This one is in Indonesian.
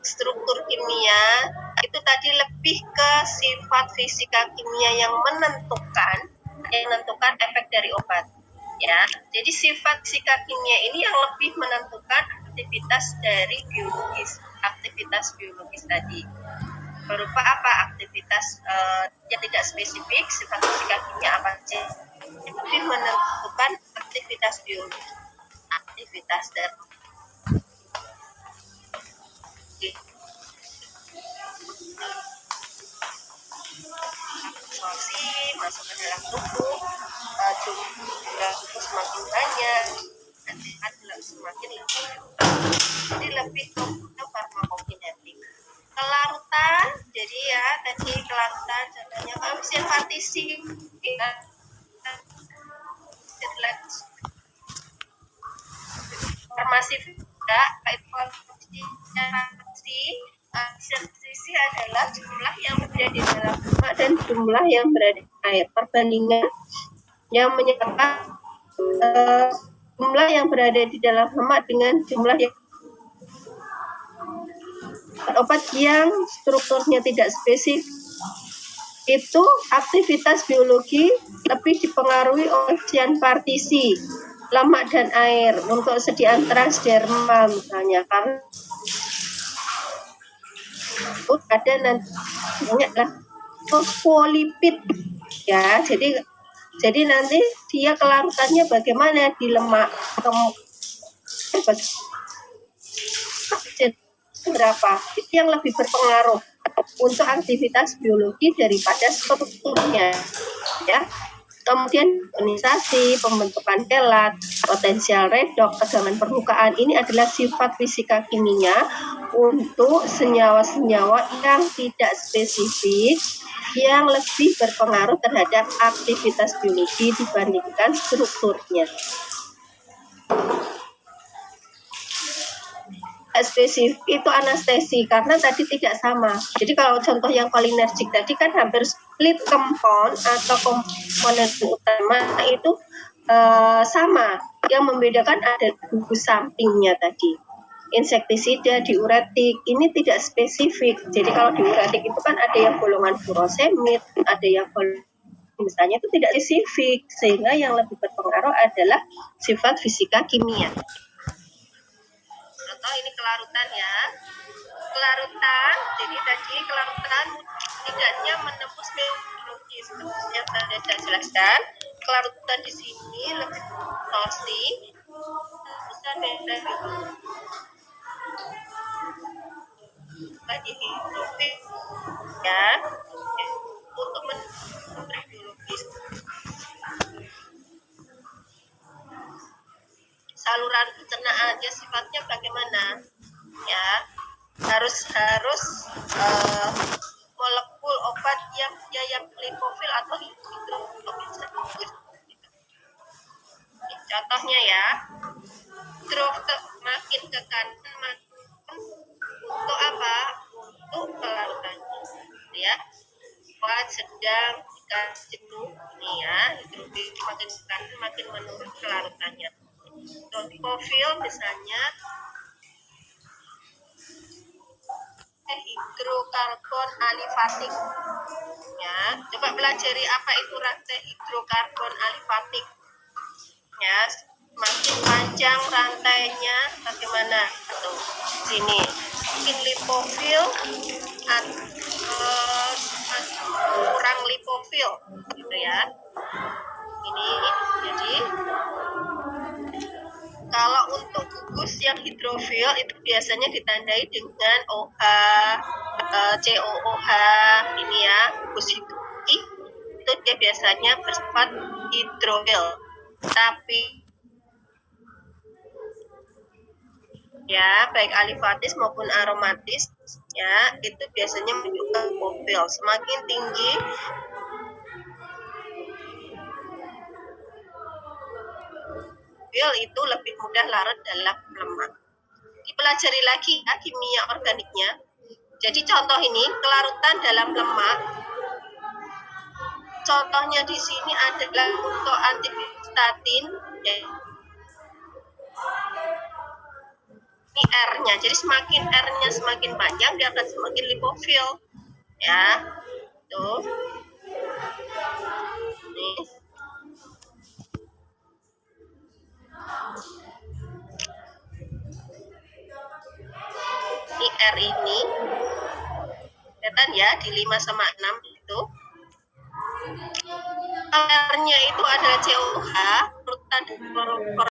struktur kimia itu tadi lebih ke sifat fisika kimia yang menentukan efek dari obat. Ya, jadi sifat fisika kimia ini yang lebih menentukan aktivitas biologis tadi. Berupa apa aktivitas yang tidak spesifik, sifat fisika kimia apa saja, lebih menentukan aktivitas biologis, aktivitas dari absorpsi masuk ke dalam tubuh, jumlah tubuh semakin banyak, semakin lebih. Jadi lebih ke farmakokinetik. Kelarutan, jadi ya tadi kelarutan contohnya koefisien partisi, informasi juga itu partisi adalah jumlah yang berada di dalam hama dan jumlah yang berada di air. Perbandingan yang menyebabkan jumlah yang berada di dalam hama dengan jumlah yang obat yang strukturnya tidak spesifik itu aktivitas biologi lebih dipengaruhi oleh koefisien partisi, lemak dan air untuk sediaan transdermal misalnya, karena ada nanti fosfolipid ya, jadi nanti dia kelarutannya bagaimana di lemak, berapa itu yang lebih berpengaruh untuk aktivitas biologi daripada strukturnya ya. Kemudian ionisasi, pembentukan kelat, potensial redoks, tegangan permukaan, ini adalah sifat fisika kimia untuk senyawa-senyawa yang tidak spesifik yang lebih berpengaruh terhadap aktivitas biologi dibandingkan strukturnya. Spesifik itu anestesi karena tadi tidak sama. Jadi kalau contoh yang kolinergik tadi kan hampir split compound atau komponen utama itu sama. Yang membedakan ada gugus sampingnya tadi. Insektisida, diuretik ini tidak spesifik. Jadi kalau diuretik itu kan ada yang golongan furosemid, ada yang misalnya itu tidak spesifik, sehingga yang lebih berpengaruh adalah sifat fisika kimia. Contoh ini kelarutan ya. Kelarutan, jadi tadi kelarutan tidaknya menembus biologi seperti yang tadi saya jelaskan. Kelarutan di sini lebih toksi, bisa beda bagi hidrofil ya, untuk menembus biologis. Saluran pencernaannya sifatnya bagaimana ya, harus molekul obat yang lipofil atau hidrofil. Contohnya ya, makin ke kanan untuk apa? Untuk kelarutannya ya. Obat sedang jika jenuh ini ya, hidrofil makin ke kanan makin menurun kelarutannya. Hidrofil misalnya hidrokarbon alifatik ya, coba pelajari apa itu rantai hidrokarbon alifatik ya, makin panjang rantainya bagaimana tuh sini, mungkin lipofil kurang lipofil gitu ya. Ini jadi kalau untuk gugus yang hidrofil itu biasanya ditandai dengan OH, COOH ini ya, gugus hidrofil itu dia biasanya bersifat hidrofil. Tapi ya baik alifatis maupun aromatis ya itu biasanya menunjukkan lipofil. Semakin tinggi itu lebih mudah larut dalam lemak. Dipelajari lagi ya kimia organiknya. Jadi contoh ini kelarutan dalam lemak. Contohnya di sini adalah untuk antistatin ya. Ini R-nya. Jadi semakin R-nya semakin panjang, dia akan semakin lipofil. Ya. Tuh. Nih. Ini R ini. Kelihatan ya di 5 sama 6 itu. R-nya itu adalah COH, urutan